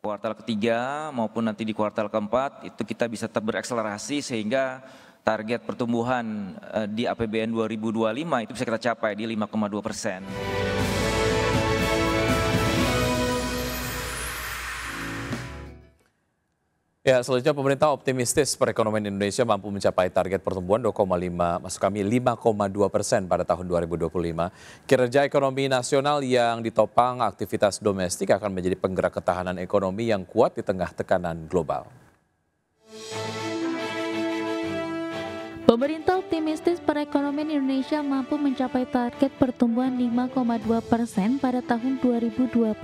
kuartal ketiga maupun nanti di kuartal keempat itu kita bisa tetap berakselerasi sehingga target pertumbuhan di APBN 2025 itu bisa kita capai di 5,2%. Ya, selanjutnya pemerintah optimistis perekonomian Indonesia mampu mencapai target pertumbuhan 5,2% pada tahun 2025. Kinerja ekonomi nasional yang ditopang aktivitas domestik akan menjadi penggerak ketahanan ekonomi yang kuat di tengah tekanan global. Pemerintah optimistis perekonomian Indonesia mampu mencapai target pertumbuhan 5,2% pada tahun 2025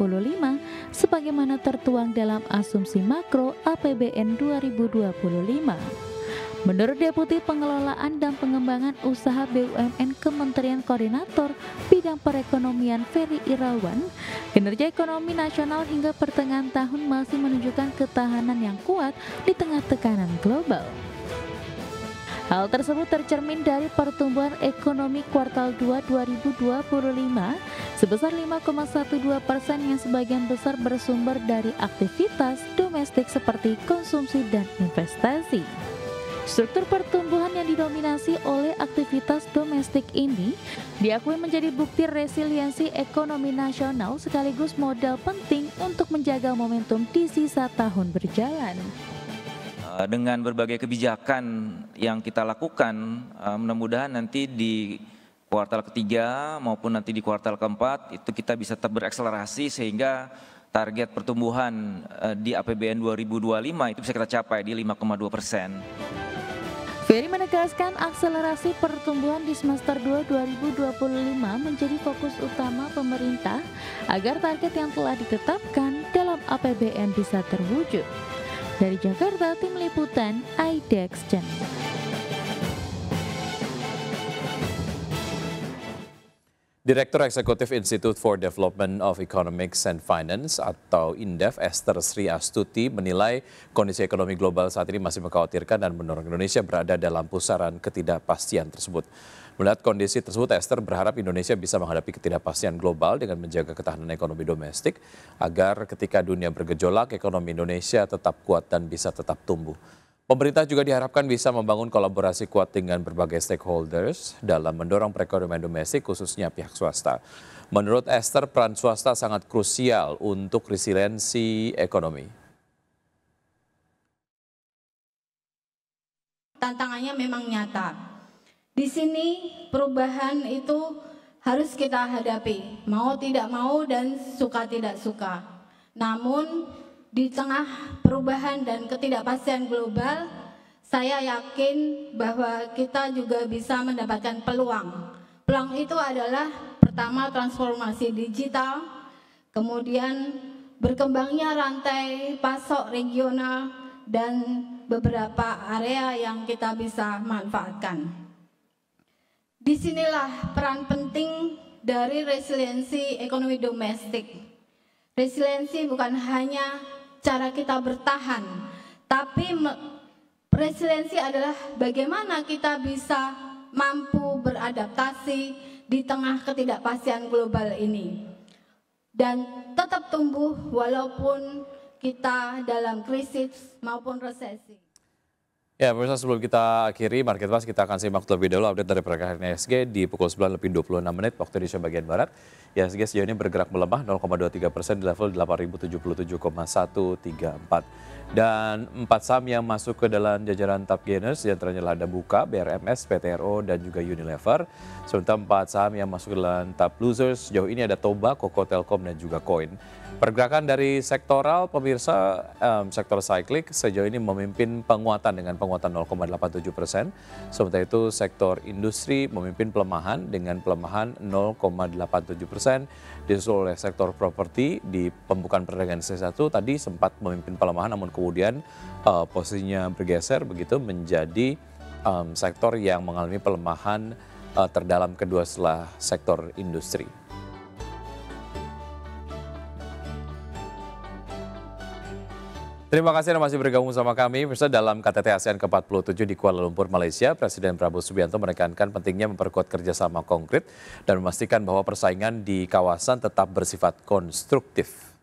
sebagaimana tertuang dalam asumsi makro APBN 2025. Menurut Deputi Pengelolaan dan Pengembangan Usaha BUMN Kementerian Koordinator Bidang Perekonomian Ferry Irawan, kinerja ekonomi nasional hingga pertengahan tahun masih menunjukkan ketahanan yang kuat di tengah tekanan global. Hal tersebut tercermin dari pertumbuhan ekonomi kuartal 2 2025 sebesar 5,12% yang sebagian besar bersumber dari aktivitas domestik seperti konsumsi dan investasi. Struktur pertumbuhan yang didominasi oleh aktivitas domestik ini diakui menjadi bukti resiliensi ekonomi nasional sekaligus modal penting untuk menjaga momentum di sisa tahun berjalan. Dengan berbagai kebijakan yang kita lakukan, mudah-mudahan nanti di kuartal ketiga maupun nanti di kuartal keempat itu kita bisa tetap berakselerasi sehingga target pertumbuhan di APBN 2025 itu bisa kita capai di 5,2%. Ferry menegaskan akselerasi pertumbuhan di semester 2 2025 menjadi fokus utama pemerintah agar target yang telah ditetapkan dalam APBN bisa terwujud. Dari Jakarta, Tim Liputan IDEX Channel. Direktur Eksekutif Institute for Development of Economics and Finance atau INDEF Esther Sri Astuti menilai kondisi ekonomi global saat ini masih mengkhawatirkan dan mendorong Indonesia berada dalam pusaran ketidakpastian tersebut. Melihat kondisi tersebut, Esther berharap Indonesia bisa menghadapi ketidakpastian global dengan menjaga ketahanan ekonomi domestik agar ketika dunia bergejolak, ekonomi Indonesia tetap kuat dan bisa tetap tumbuh. Pemerintah juga diharapkan bisa membangun kolaborasi kuat dengan berbagai stakeholders dalam mendorong perekonomian domestik khususnya pihak swasta. Menurut Esther, peran swasta sangat krusial untuk resiliensi ekonomi. Tantangannya memang nyata. Di sini perubahan itu harus kita hadapi, mau tidak mau dan suka tidak suka. Namun di tengah perubahan dan ketidakpastian global, saya yakin bahwa kita juga bisa mendapatkan peluang. Peluang itu adalah pertama transformasi digital, kemudian berkembangnya rantai pasok regional dan beberapa area yang kita bisa manfaatkan. Disinilah peran penting dari resiliensi ekonomi domestik. Resiliensi bukan hanya cara kita bertahan, tapi resiliensi adalah bagaimana kita bisa mampu beradaptasi di tengah ketidakpastian global ini dan tetap tumbuh walaupun kita dalam krisis maupun resesi. Ya, pemirsa, sebelum kita akhiri Market Flash, kita akan simak terlebih dahulu update dari pergerakan IHSG di pukul 9:26 waktu Indonesia bagian Barat. IHSG sejauh ini bergerak melemah 0,23% di level 8.077,134. Dan 4 saham yang masuk ke dalam jajaran top gainers diantaranya Lada Buka, BRMS, PTRO, dan juga Unilever. Sementara 4 saham yang masuk ke dalam top losers sejauh ini ada Toba, Koko Telkom, dan juga Koin. Pergerakan dari sektoral, pemirsa, sektor cyclic sejauh ini memimpin penguatan dengan penguatan 0,87%. Sementara itu sektor industri memimpin pelemahan dengan pelemahan 0,87%. Disusul oleh sektor properti di pembukaan perdagangan sesi 1 tadi sempat memimpin pelemahan, namun kemudian posisinya bergeser begitu menjadi sektor yang mengalami pelemahan terdalam kedua setelah sektor industri. Terima kasih Anda masih bergabung sama kami. Pemirsa, dalam KTT ASEAN ke-47 di Kuala Lumpur, Malaysia, Presiden Prabowo Subianto menekankan pentingnya memperkuat kerjasama konkret dan memastikan bahwa persaingan di kawasan tetap bersifat konstruktif.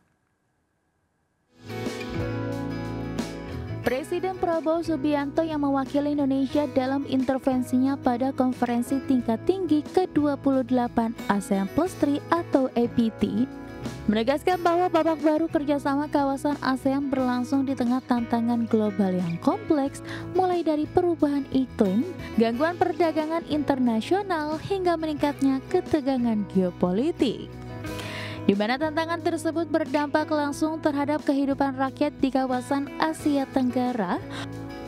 Presiden Prabowo Subianto yang mewakili Indonesia dalam intervensinya pada konferensi tingkat tinggi ke-28 ASEAN Plus 3 atau APT menegaskan bahwa babak baru kerjasama kawasan ASEAN berlangsung di tengah tantangan global yang kompleks, mulai dari perubahan iklim, gangguan perdagangan internasional, hingga meningkatnya ketegangan geopolitik, di mana tantangan tersebut berdampak langsung terhadap kehidupan rakyat di kawasan Asia Tenggara.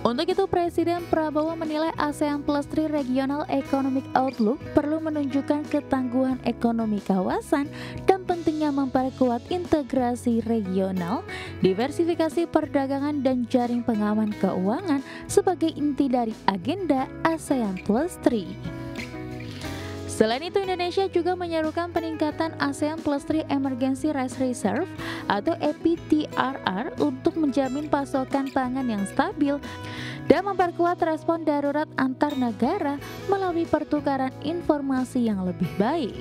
Untuk itu, Presiden Prabowo menilai ASEAN Plus 3 Regional Economic Outlook perlu menunjukkan ketangguhan ekonomi kawasan dan pentingnya memperkuat integrasi regional, diversifikasi perdagangan, dan jaring pengaman keuangan sebagai inti dari agenda ASEAN Plus 3. Selain itu, Indonesia juga menyerukan peningkatan ASEAN Plus 3 Emergency Rice Reserve atau EPTRR untuk menjamin pasokan pangan yang stabil dan memperkuat respon darurat antar negara melalui pertukaran informasi yang lebih baik.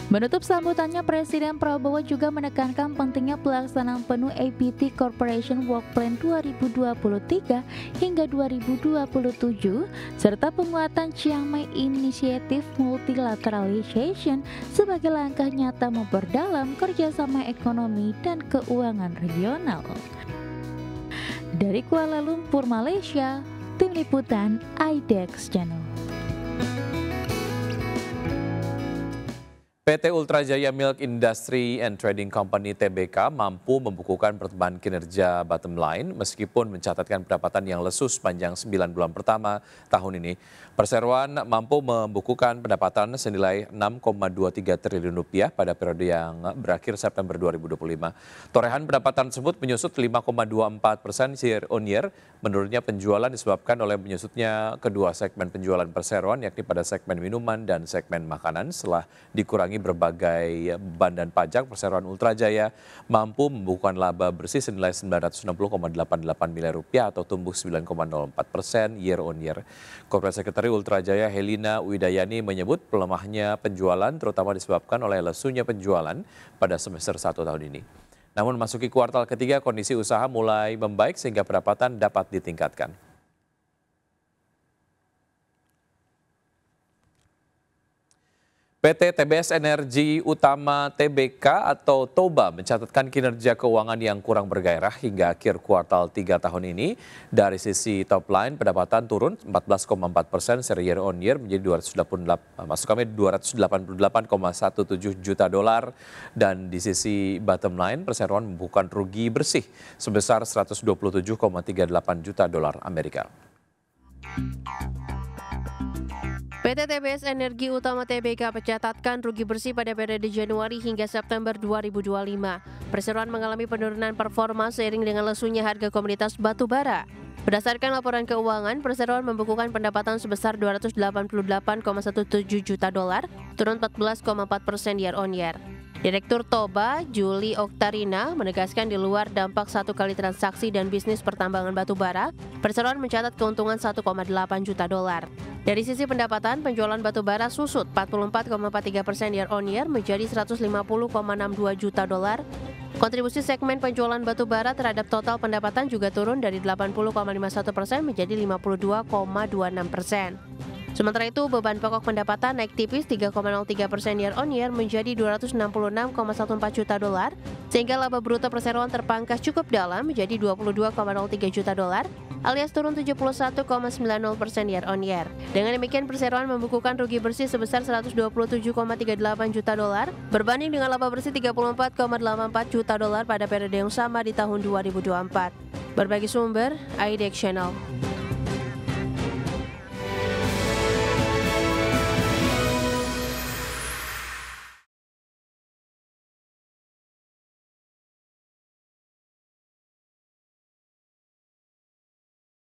Menutup sambutannya, Presiden Prabowo juga menekankan pentingnya pelaksanaan penuh APT Corporation Work Plan 2023 hingga 2027 serta penguatan Chiang Mai Initiative Multilateralization sebagai langkah nyata memperdalam kerjasama ekonomi dan keuangan regional. Dari Kuala Lumpur, Malaysia, Tim Liputan IDEX Channel. PT Ultra Jaya Milk Industry and Trading Company (TBK) mampu membukukan pertumbuhan kinerja bottom line meskipun mencatatkan pendapatan yang lesu sepanjang 9 bulan pertama tahun ini. Perseroan mampu membukukan pendapatan senilai 6,23 triliun rupiah pada periode yang berakhir September 2025. Torehan pendapatan tersebut menyusut 5,24% year on year. Menurunnya penjualan disebabkan oleh menyusutnya kedua segmen penjualan perseroan, yakni pada segmen minuman dan segmen makanan. Setelah dikurangi berbagai beban dan pajak, perseroan Ultra Jaya mampu membukukan laba bersih senilai 960,88 miliar rupiah atau tumbuh 9,04% year on year. Corporate Secretary Ultra Jaya Helina Widayani menyebut pelemahnya penjualan terutama disebabkan oleh lesunya penjualan pada semester 1 tahun ini. Namun memasuki kuartal ketiga, kondisi usaha mulai membaik sehingga pendapatan dapat ditingkatkan. PT TBS Energi Utama Tbk atau TOBA mencatatkan kinerja keuangan yang kurang bergairah hingga akhir kuartal 3 tahun ini. Dari sisi top line, pendapatan turun 14,4% year on year menjadi 288,17 juta dolar, dan di sisi bottom line, perseroan membukukan rugi bersih sebesar 127,38 juta dolar Amerika. PT TBS Energi Utama Tbk mencatatkan rugi bersih pada periode Januari hingga September 2025. Perseroan mengalami penurunan performa seiring dengan lesunya harga komoditas batu bara. Berdasarkan laporan keuangan, perseroan membukukan pendapatan sebesar 288,17 juta dolar, turun 14,4% year on year. Direktur TOBA, Juli Oktarina, menegaskan di luar dampak satu kali transaksi dan bisnis pertambangan batu bara, perseroan mencatat keuntungan 1,8 juta dolar. Dari sisi pendapatan, penjualan batu bara susut 44,43% year on year menjadi 150,62 juta dolar. Kontribusi segmen penjualan batu bara terhadap total pendapatan juga turun dari 80,51% menjadi 52,26%. Sementara itu, beban pokok pendapatan naik tipis 3,03% year on year menjadi 266,14 juta dolar, sehingga laba bruto perseroan terpangkas cukup dalam menjadi 22,03 juta dolar, alias turun 71,90% year on year. Dengan demikian, perseroan membukukan rugi bersih sebesar 127,38 juta dolar, berbanding dengan laba bersih 34,84 juta dolar pada periode yang sama di tahun 2024. Berbagi sumber, IDEX Channel.